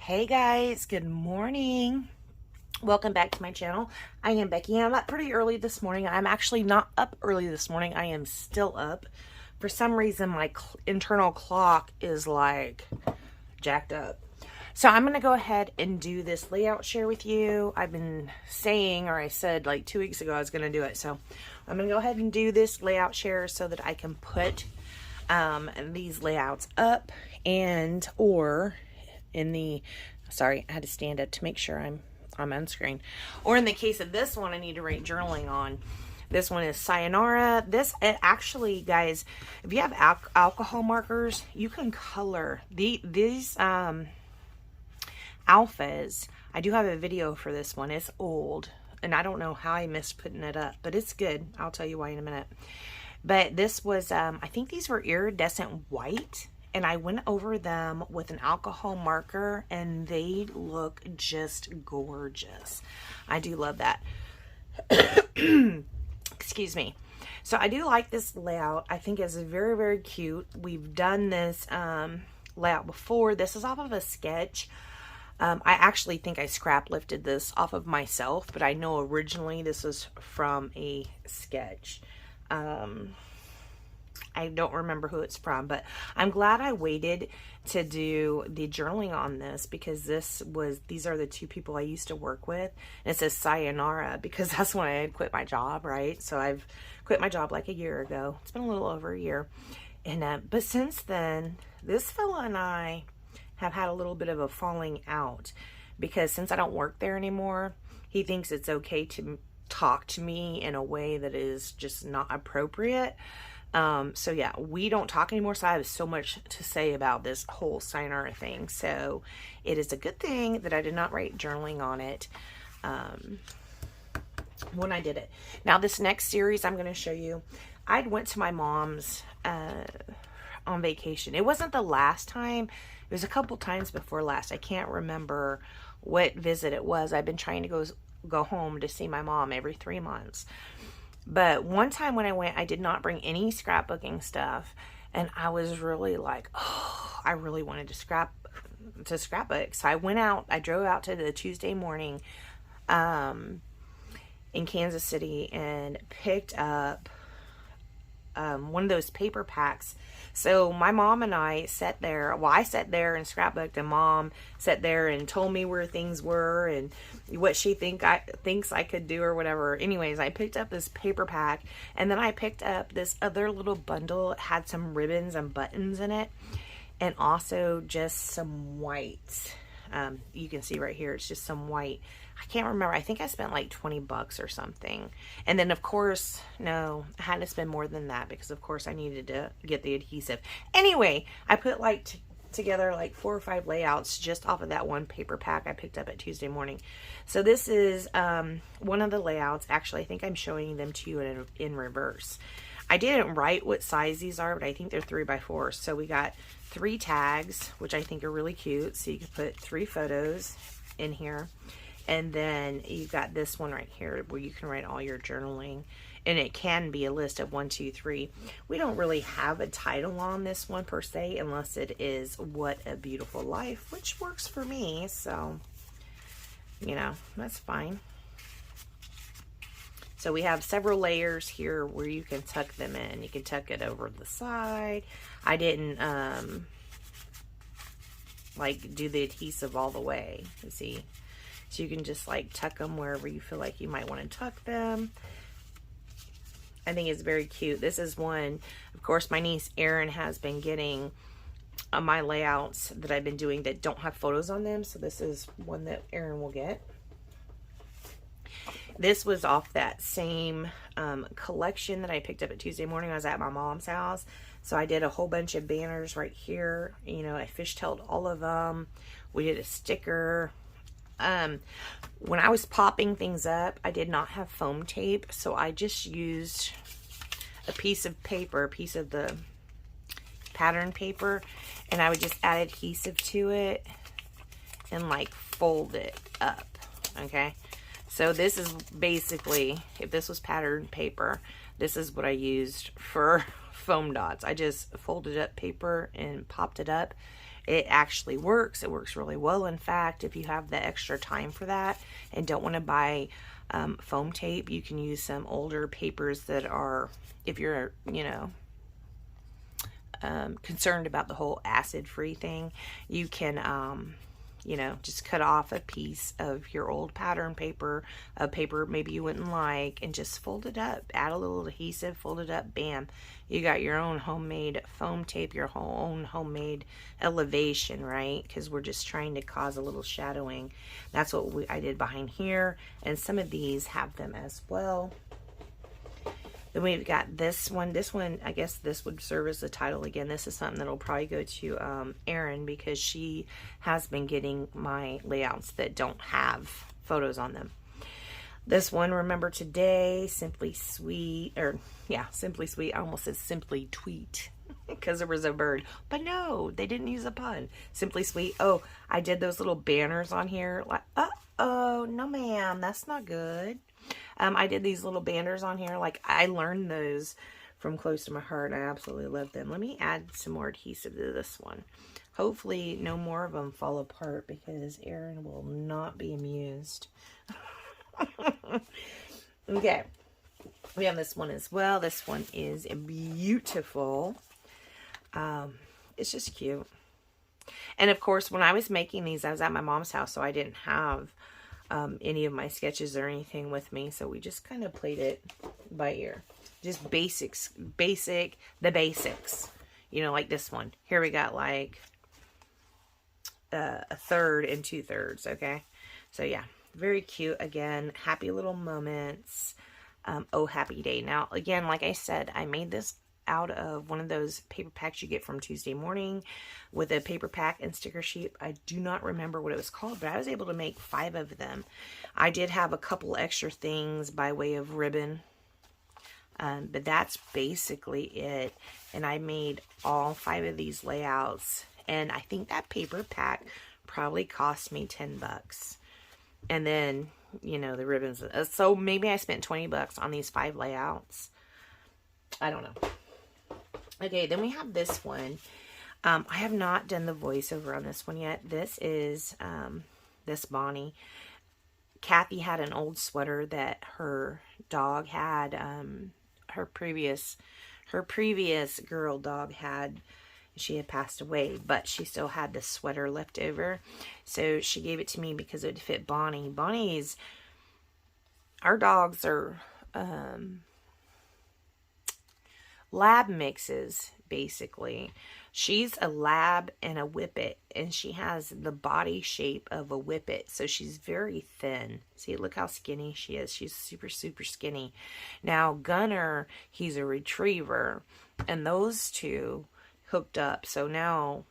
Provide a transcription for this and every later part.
Hey guys, good morning. Welcome back to my channel. I am Becky. I'm up pretty early this morning. I'm actually not up early this morning. I am still up. For some reason, my internal clock is like jacked up. So I'm going to go ahead and do this layout share with you. I've been saying, or I said like 2 weeks ago I was going to do it. So I'm going to go ahead and do this layout share so that I can put these layouts up and or in the, sorry, I had to stand up to make sure I'm on screen. Or in the case of this one, I need to write journaling on. This one is Sayonara. This, actually, guys, if you have alcohol markers, you can color these alphas. I do have a video for this one. It's old, and I don't know how I missed putting it up, but it's good. I'll tell you why in a minute. But this was, I think these were iridescent white, and I went over them with an alcohol marker, and they look just gorgeous. I do love that. Excuse me. So I do like this layout. I think it's very, very cute. We've done this layout before. This is off of a sketch. I actually think I scrap lifted this off of myself, but I know originally this was from a sketch. I don't remember who it's from, but I'm glad I waited to do the journaling on this because these are the two people I used to work with. And it says Sayonara because that's when I had quit my job, right? So I've quit my job like a year ago. It's been a little over a year. And, but since then, this fella and I have had a little bit of a falling out because since I don't work there anymore, he thinks it's okay to talk to me in a way that is just not appropriate. So yeah, we don't talk anymore. So I have so much to say about this whole Sayonara thing. So it is a good thing that I did not write journaling on it, when I did it. Now this next series I'm going to show you, I went to my mom's, on vacation. It wasn't the last time. It was a couple times before last. I can't remember what visit it was. I've been trying to go home to see my mom every 3 months. But one time when I went, I did not bring any scrapbooking stuff. And I was really like, oh, I really wanted to scrapbook. So I went out, I drove out to the Tuesday morning in Kansas City and picked up one of those paper packs. So my mom and I sat there. Well, I sat there and scrapbooked, and Mom sat there and told me where things were and what she thinks I could do or whatever. Anyways, I picked up this paper pack, and then I picked up this other little bundle. It had some ribbons and buttons in it, and also just some white. You can see right here, it's just some white. I can't remember. I think I spent like 20 bucks or something. And then of course, no, I had to spend more than that because of course I needed to get the adhesive. Anyway, I put like together like 4 or 5 layouts just off of that one paper pack I picked up at Tuesday morning. So this is one of the layouts. Actually, I think I'm showing them to you in reverse. I didn't write what size these are, but I think they're 3x4. So we got 3 tags, which I think are really cute. So you can put 3 photos in here. And then you've got this one right here where you can write all your journaling. And it can be a list of 1, 2, 3. We don't really have a title on this one per se, unless it is What a Beautiful Life, which works for me. So, you know, that's fine. So we have several layers here where you can tuck them in. You can tuck it over the side. I didn't like do the adhesive all the way, you see. So you can just like tuck them wherever you feel like you might want to tuck them. I think it's very cute. This is one, of course, my niece Erin has been getting my layouts that I've been doing that don't have photos on them. So this is one that Erin will get. This was off that same collection that I picked up at Tuesday morning. I was at my mom's house. So I did a whole bunch of banners right here. You know, I fishtailed all of them. We did a sticker. When I was popping things up, I did not have foam tape. So I just used a piece of paper, a piece of the pattern paper. And I would just add adhesive to it and like fold it up. Okay. So this is basically, if this was pattern paper, this is what I used for foam dots. I just folded up paper and popped it up. it actually works. It works really well. In fact, if you have the extra time for that and don't want to buy foam tape, you can use some older papers that are, if you're, you know, concerned about the whole acid-free thing, you can, you know, just cut off a piece of your old pattern paper, a paper maybe you wouldn't like, and just fold it up. Add a little adhesive, fold it up, bam. You got your own homemade foam tape, your own homemade elevation, right? Because we're just trying to cause a little shadowing. That's what I did behind here, and some of these have them as well. Then we've got this one. This one, I guess this would serve as the title again. This is something that'll probably go to Erin, because she has been getting my layouts that don't have photos on them. This one, Remember Today, Simply Sweet, or yeah, Simply Sweet. I almost said Simply Tweet because there was a bird, but no, they didn't use a pun. Simply Sweet. Oh, I did those little banners on here. Like, uh-oh, no ma'am, that's not good. I did these little banners on here. Like, I learned those from close to my heart. I absolutely love them. Let me add some more adhesive to this one. Hopefully no more of them fall apart, because Erin will not be amused. Okay. We have this one as well. This one is beautiful. It's just cute. And of course, when I was making these, I was at my mom's house, so I didn't have any of my sketches or anything with me, so we just kind of played it by ear. Just the basics, you know, like this one here. We got like a third and 2/3. Okay, so yeah, very cute. Again, happy little moments. Oh, happy day. Now again, like I said, I made this out of one of those paper packs you get from Tuesday Morning with a paper pack and sticker sheet. I do not remember what it was called, but I was able to make 5 of them. I did have a couple extra things by way of ribbon, but that's basically it. And I made all 5 of these layouts, and I think that paper pack probably cost me $10. And then, you know, the ribbons, so maybe I spent $20 on these 5 layouts. I don't know. Okay, then we have this one. I have not done the voiceover on this one yet. This is this Bonnie. Kathy had an old sweater that her dog had. Her previous girl dog had. She had passed away, but she still had this sweater left over. So she gave it to me because it would fit Bonnie. Our dogs are lab mixes, basically. She's a lab and a whippet, and she has the body shape of a whippet, so she's very thin. See, look how skinny she is. She's super, super skinny. Now, Gunner, he's a retriever, and those two hooked up. So now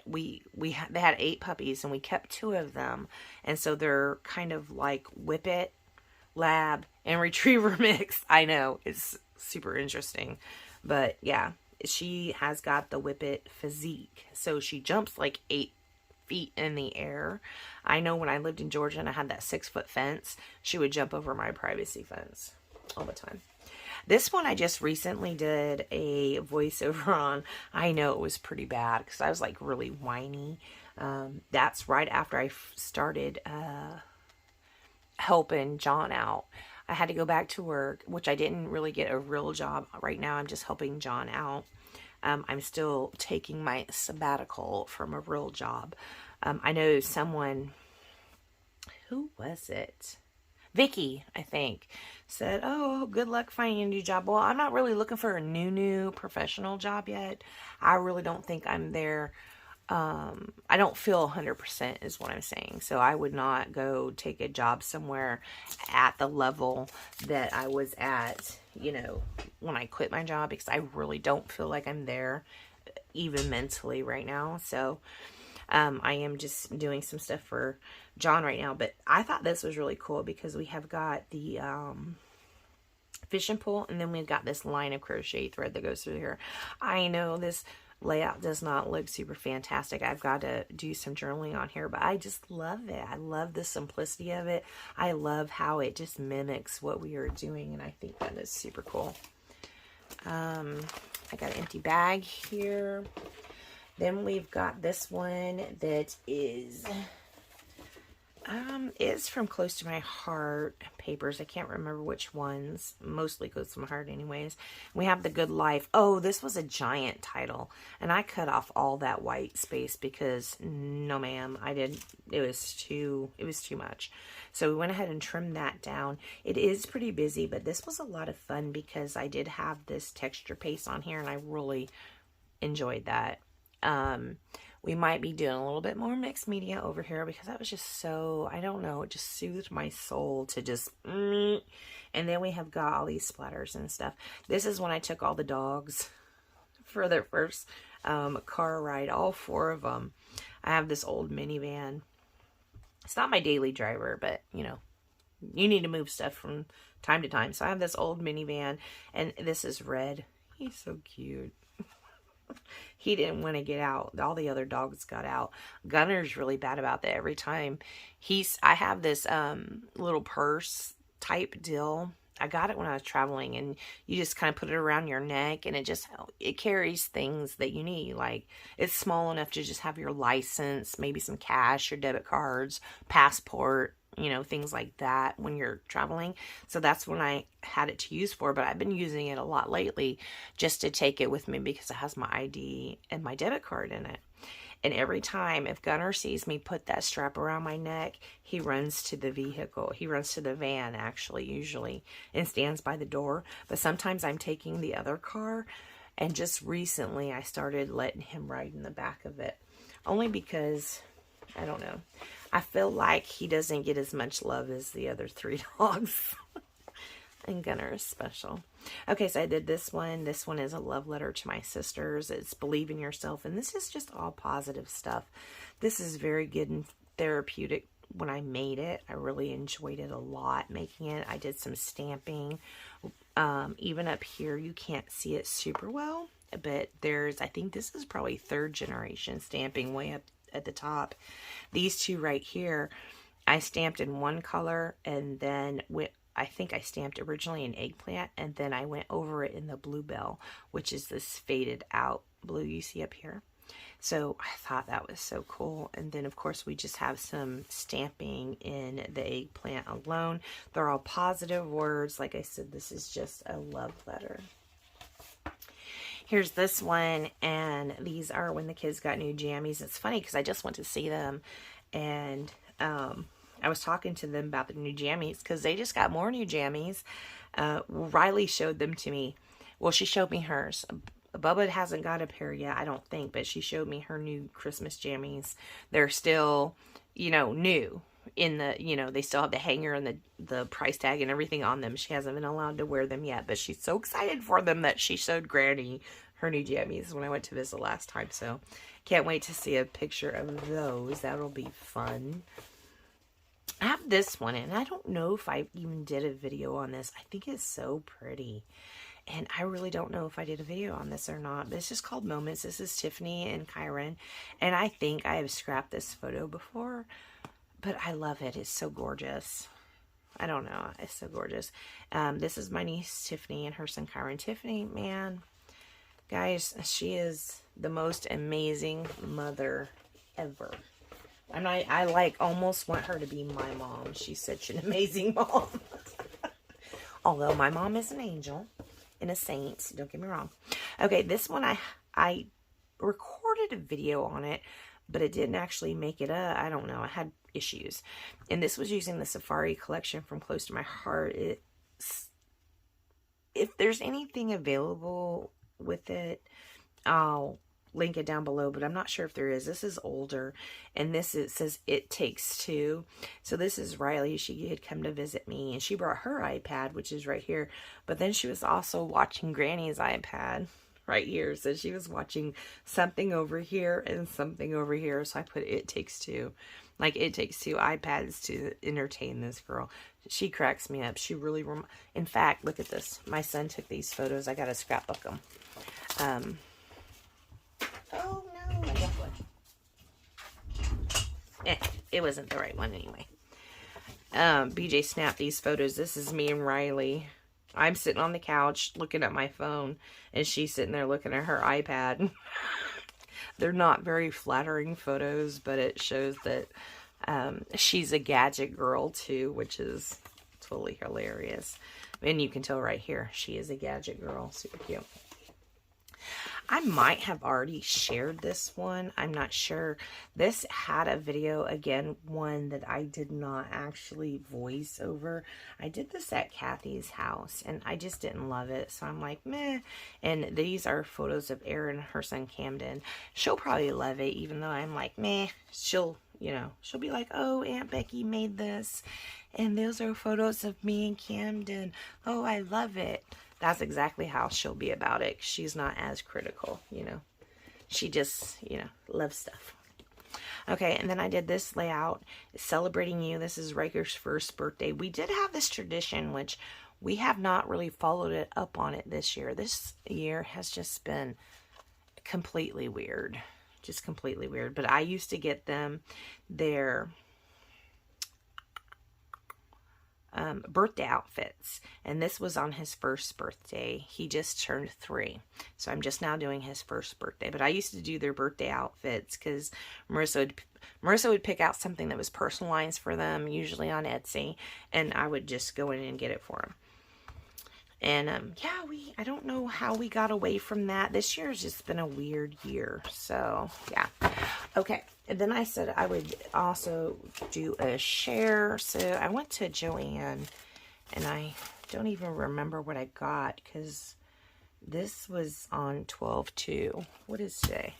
they had 8 puppies, and we kept 2 of them, and so they're kind of like whippet, lab, and retriever mix. I know, it's super interesting. But yeah, she has got the whippet physique. So she jumps like 8 feet in the air. I know when I lived in Georgia and I had that 6-foot fence, she would jump over my privacy fence all the time. This one I just recently did a voiceover on. I know it was pretty bad because I was like really whiny. That's right after I started helping John out. I had to go back to work, which I didn't really get a real job. Right now, I'm just helping John out. I'm still taking my sabbatical from a real job. I know someone, who was it? Vicky, I think, said, oh, good luck finding a new job. Well, I'm not really looking for a new professional job yet. I really don't think I'm there. I don't feel 100% is what I'm saying. So I would not go take a job somewhere at the level that I was at, you know, when I quit my job, because I really don't feel like I'm there even mentally right now. So, I am just doing some stuff for John right now, but I thought this was really cool because we have got the, fishing pole, and then we've got this line of crochet thread that goes through here. I know this layout does not look super fantastic. I've got to do some journaling on here, but I just love it. I love the simplicity of it. I love how it just mimics what we are doing, and I think that is super cool. I got an empty bag here. Then we've got this one that is, it's from Close to My Heart papers. I can't remember which ones. Mostly Close to My Heart anyways. We have The Good Life. Oh, this was a giant title. And I cut off all that white space because, no ma'am, it was too much. So we went ahead and trimmed that down. It is pretty busy, but this was a lot of fun because I did have this texture paste on here and I really enjoyed that. We might be doing a little bit more mixed media over here because that was just so, I don't know, it just soothed my soul to just, and then we have got all these splatters and stuff. This is when I took all the dogs for their first car ride, all 4 of them. I have this old minivan. It's not my daily driver, but, you know, you need to move stuff from time to time. So I have this old minivan, and this is Red. He's so cute. He didn't want to get out. All the other dogs got out. Gunner's really bad about that. Every time I have this little purse type deal. I got it when I was traveling, and you just kind of put it around your neck, and it carries things that you need. Like, it's small enough to just have your license, maybe some cash, your debit cards, passport, you know, things like that when you're traveling. So that's when I had it to use for, but I've been using it a lot lately just to take it with me because it has my ID and my debit card in it. And every time, if Gunner sees me put that strap around my neck, he runs to the vehicle. He runs to the van, actually, usually, and stands by the door. But sometimes I'm taking the other car, and just recently I started letting him ride in the back of it. Only because, I don't know, I feel like he doesn't get as much love as the other 3 dogs. And Gunner is special. Okay, so I did this one. This one is a love letter to my sisters. It's Believe in Yourself. And this is just all positive stuff. This is very good and therapeutic when I made it. I really enjoyed it a lot making it. I did some stamping. Even up here, you can't see it super well. But I think this is probably 3rd generation stamping way up at the top. These 2 right here, I stamped in one color and then I think I stamped originally an eggplant, and then I went over it in the bluebell, which is this faded out blue you see up here. So I thought that was so cool. And then, of course, we just have some stamping in the eggplant alone. They're all positive words. Like I said, this is just a love letter. Here's this one, and these are when the kids got new jammies. It's funny because I just went to see them, and I was talking to them about the new jammies because they just got more new jammies. Riley showed them to me. Well, she showed me hers. Bubba hasn't got a pair yet, I don't think, but she showed me her new Christmas jammies. They're still, you know, new. They still have the hanger and the price tag and everything on them. She hasn't been allowed to wear them yet, but she's so excited for them that she showed Granny her new jammies when I went to visit last time. So can't wait to see a picture of those. That'll be fun. I have this one, and I don't know if I even did a video on this. I think it's so pretty, and I really don't know if I did a video on this or not. But it's just called Moments. This is Tiffany and Kyron, and I think I have scrapped this photo before, but I love it. It's so gorgeous. I don't know. It's so gorgeous. This is my niece Tiffany and her son Kyron. Tiffany, man, guys, she is the most amazing mother ever. And I like almost want her to be my mom. She's such an amazing mom. Although my mom is an angel and a saint. Don't get me wrong. Okay, this one I recorded a video on it, but it didn't actually make it up. I don't know. I had issues. And this was using the Safari collection from Close to My Heart. If there's anything available with it, I'll link it down below, but I'm not sure if there is. This is older, and it says It Takes Two. So this is Riley. She had come to visit me, and she brought her iPad, which is right here, but then she was also watching Granny's iPad right here. So she was watching something over here and something over here, so I put It Takes Two. Like, it takes 2 iPads to entertain this girl. She cracks me up. She really, in fact, look at this. My son took these photos. I got to scrapbook them. Oh, no, I got one. It wasn't the right one anyway. BJ snapped these photos. This is me and Riley. I'm sitting on the couch looking at my phone, and she's sitting there looking at her iPad. they're not very flattering photos, but it shows that she's a gadget girl too, which is totally hilarious. And you can tell right here, she is a gadget girl. Super cute. I might have already shared this one. I'm not sure. This had a video, again, one that I did not actually voice over. I did this at Kathy's house, and I just didn't love it. So I'm like, meh. And these are photos of Erin and her son Camden. She'll probably love it, even though I'm like, meh. She'll, you know, she'll be like, oh, Aunt Becky made this. And those are photos of me and Camden. Oh, I love it. That's exactly how she'll be about it. She's not as critical, you know. She just, you know, loves stuff. Okay, and then I did this layout, celebrating you. This is Riker's first birthday. We did have this tradition, which we have not really followed it up on it this year. This year has just been completely weird. Just completely weird. But I used to get them their birthday outfits, and this was on his first birthday. He just turned 3, so I'm just now doing his first birthday. But I used to do their birthday outfits because Marissa would pick out something that was personalized for them, usually on Etsy, and I would just go in and get it for them. And yeah, I don't know how we got away from that. This year has just been a weird year. So yeah. Okay. And then I said I would also do a share. So I went to Joann, and I don't even remember what I got because this was on 12/2. What is today?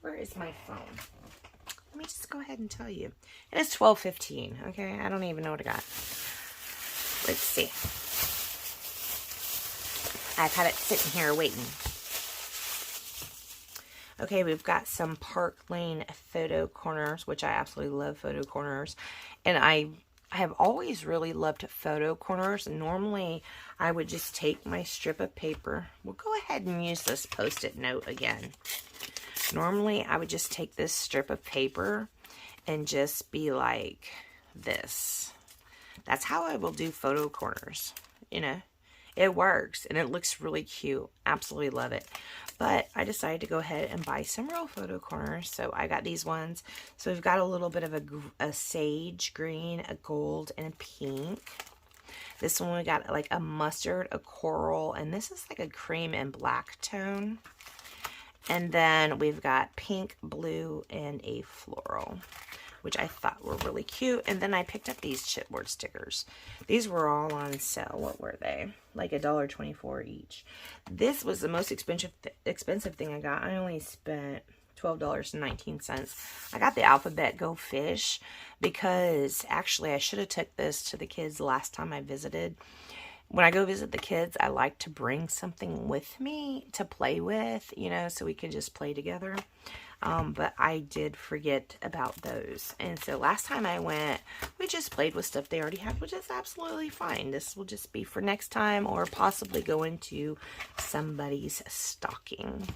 Where is my phone? Let me just go ahead and tell you. It is 12:15. Okay. I don't even know what I got. Let's see. I've had it sitting here waiting. Okay, we've got some Park Lane photo corners, which I absolutely love photo corners. And I have always really loved photo corners. Normally, I would just take my strip of paper. We'll go ahead and use this Post-it note again. Normally, I would just take this strip of paper and just be like this. That's how I will do photo corners, you know. It works, and it looks really cute. Absolutely love it. But I decided to go ahead and buy some real photo corners. So I got these ones. So we've got a little bit of a sage green, a gold, and a pink. This one we got like a mustard, a coral, and this is like a cream and black tone. And then we've got pink, blue, and a floral, which I thought were really cute. And then I picked up these chipboard stickers. These were all on sale. What were they? Like $1.24 each. This was the most expensive thing I got. I only spent $12.19. I got the Alphabet Go Fish because actually I should have took this to the kids last time I visited. When I go visit the kids, I like to bring something with me to play with, you know, so we can just play together. But I did forget about those. And so last time I went, we just played with stuff they already had, which is absolutely fine. This will just be for next time or possibly go into somebody's stocking.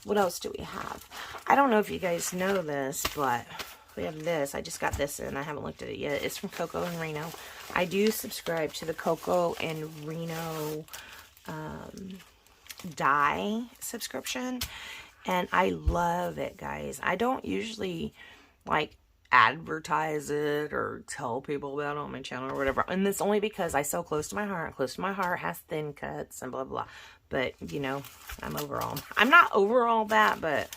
What else do we have? I don't know if you guys know this, but we have this. I just got this and I haven't looked at it yet. It's from Coco and Reno. I do subscribe to the Coco and Reno dye subscription. And I love it, guys. I don't usually, like, advertise it or tell people about it on my channel or whatever. And it's only because I sell close to my heart. Close to my heart has thin cuts and blah, blah, blah. But, you know, I'm not over all that, but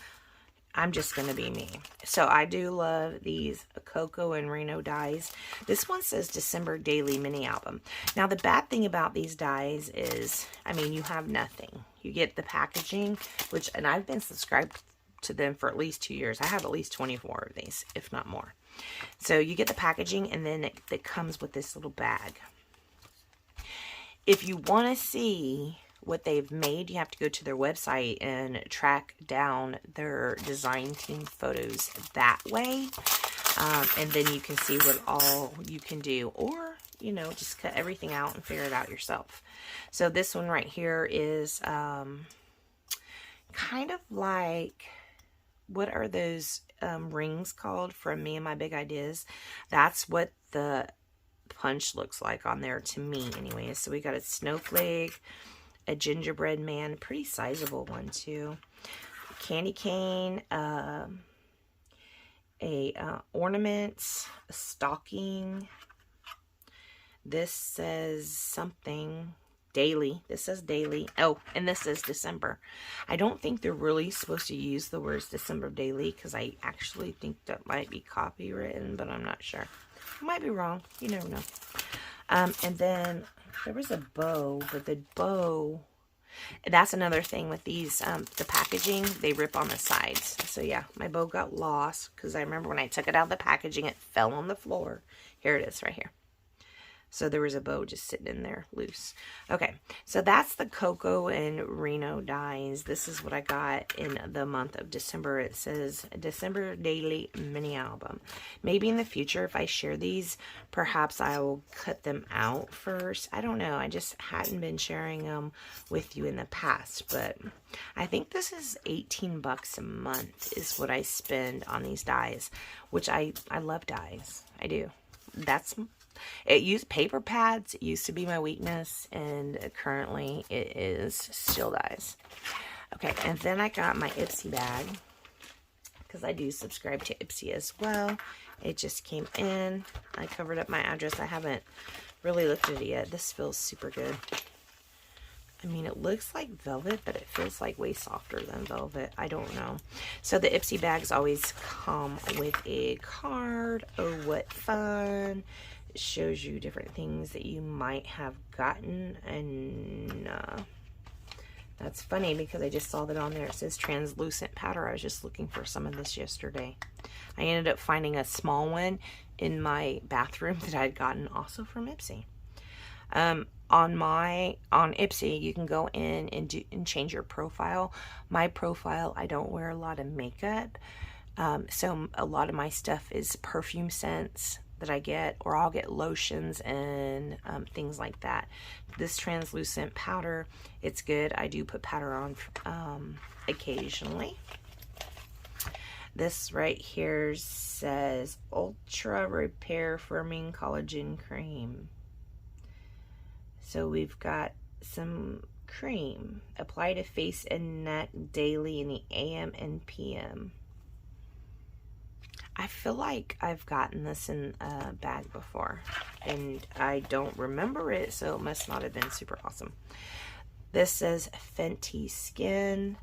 I'm just going to be me. So I do love these Coco and Reno dyes. This one says December Daily Mini Album. Now, the bad thing about these dyes is, I mean, you have nothing. You get the packaging, which, and I've been subscribed to them for at least 2 years. I have at least 24 of these, if not more. So you get the packaging, and then it comes with this little bag. If you want to see what they've made, you have to go to their website and track down their design team photos that way. And then you can see what all you can do, or, you know, just cut everything out and figure it out yourself. So this one right here is kind of like, what are those rings called from Me and My Big Ideas? That's what the punch looks like on there to me anyway. So we got a snowflake, a gingerbread man, pretty sizable one too. candy cane, ornament, a stocking. This says something daily. This says daily. Oh, and this says December. I don't think they're really supposed to use the words December daily, because I actually think that might be copywritten, but I'm not sure. I might be wrong. You never know. And then there was a bow, but the bow, that's another thing with these, the packaging, they rip on the sides. So yeah, my bow got lost, because I remember when I took it out of the packaging, it fell on the floor. Here it is right here. So there was a bow just sitting in there loose. Okay, so that's the Coco and Reno dies. This is what I got in the month of December. It says December Daily Mini Album. Maybe in the future, if I share these, perhaps I will cut them out first. I don't know. I just hadn't been sharing them with you in the past. But I think this is 18 bucks a month is what I spend on these dies, which I love dies. I do. Paper pads used to be my weakness, and currently it is still dies. Okay, and then I got my Ipsy bag, because I do subscribe to Ipsy as well. It just came in. I covered up my address. I haven't really looked at it yet. This feels super good. I mean, it looks like velvet, but it feels like way softer than velvet. I don't know. So the Ipsy bags always come with a card. Oh, what fun. It shows you different things that you might have gotten, and that's funny because I just saw that on there. It says translucent powder. I was just looking for some of this yesterday. I ended up finding a small one in my bathroom that I had gotten also from Ipsy. On Ipsy, you can go in and change your profile. My profile, I don't wear a lot of makeup, so a lot of my stuff is perfume scents that I get, or I'll get lotions and things like that. This translucent powder, it's good. I do put powder on occasionally. This right here says Ultra Repair Firming Collagen Cream. So we've got some cream. Apply to face and neck daily in the AM and PM. I feel like I've gotten this in a bag before, and I don't remember it, so it must not have been super awesome. This says Fenty Skin.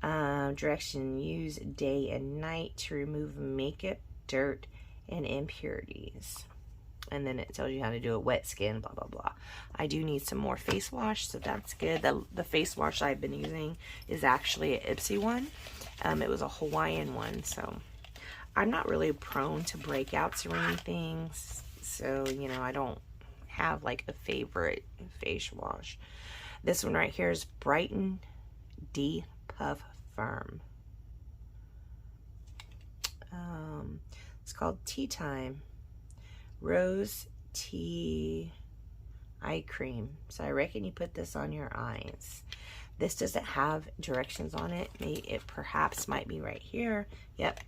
Direction: use day and night to remove makeup, dirt, and impurities. And then it tells you how to do it, wet skin, blah, blah, blah. I do need some more face wash, so that's good. The face wash I've been using is actually an Ipsy one. It was a Hawaiian one, so I'm not really prone to breakouts or anything. So, you know, I don't have like a favorite face wash. This one right here is Brighten D-Puff Firm. It's called Tea Time. Rose Tea Eye Cream. So I reckon you put this on your eyes. This doesn't have directions on it. It perhaps might be right here. Yep.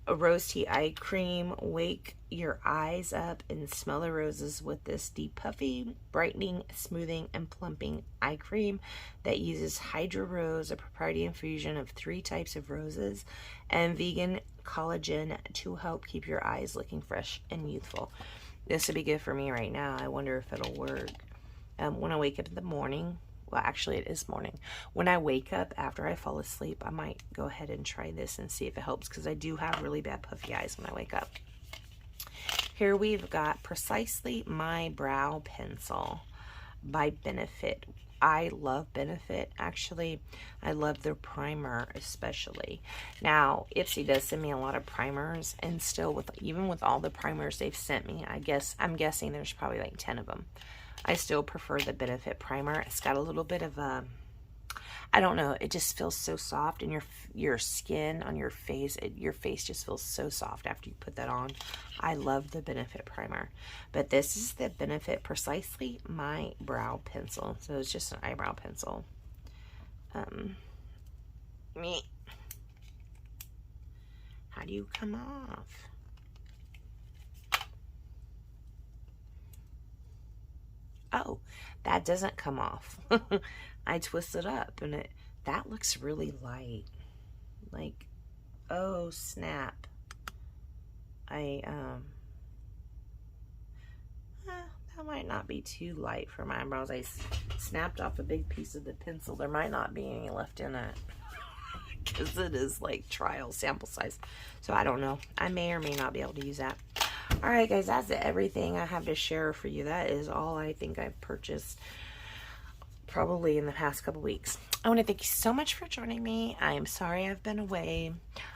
A rose tea eye cream. Wake your eyes up and smell the roses with this deep puffy, brightening, smoothing, and plumping eye cream that uses Hydro Rose, a proprietary infusion of 3 types of roses, and vegan collagen to help keep your eyes looking fresh and youthful. This would be good for me right now. I wonder if it'll work. When I wake up in the morning, well, actually it is morning. When I wake up after I fall asleep, I might go ahead and try this and see if it helps, because I do have really bad puffy eyes when I wake up. Here we've got Precisely My Brow Pencil by Benefit. I love Benefit, actually. I love their primer especially. Now, Ipsy does send me a lot of primers, and still, even with all the primers they've sent me, I'm guessing there's probably like 10 of them. I still prefer the Benefit primer. It's got a little bit of a, I don't know, it just feels so soft, and your skin on your face, your face just feels so soft after you put that on. I love the Benefit primer. But this is the Benefit Precisely My Brow Pencil. So it's just an eyebrow pencil. How do you come off? Oh, that doesn't come off. I twist it up, and that looks really light. Like, oh snap. That might not be too light for my eyebrows. I snapped off a big piece of the pencil. There might not be any left in it. Because it is like trial sample size. So I don't know. I may or may not be able to use that. Alright guys, that's everything I have to share for you. That is all I think I've purchased probably in the past couple weeks. I want to thank you so much for joining me. I am sorry I've been away.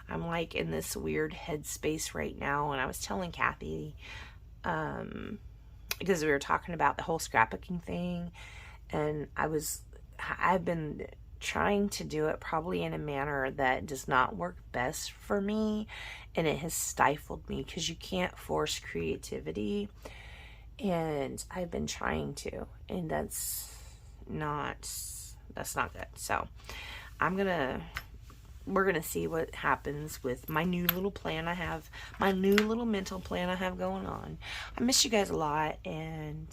I'm like in this weird headspace right now, and I was telling Kathy, because we were talking about the whole scrapbooking thing, and I've been trying to do it probably in a manner that does not work best for me, and it has stifled me because you can't force creativity, and I've been trying to, and that's not good. So we're gonna see what happens with my new little plan I have, my new little mental plan I have going on. I miss you guys a lot, and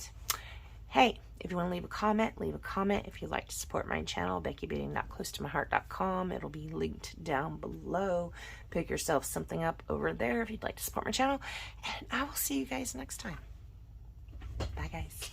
hey, if you want to leave a comment, leave a comment. If you'd like to support my channel, BeckyBeating.closetomyheart.com. It'll be linked down below. Pick yourself something up over there if you'd like to support my channel, and I will see you guys next time. Bye guys.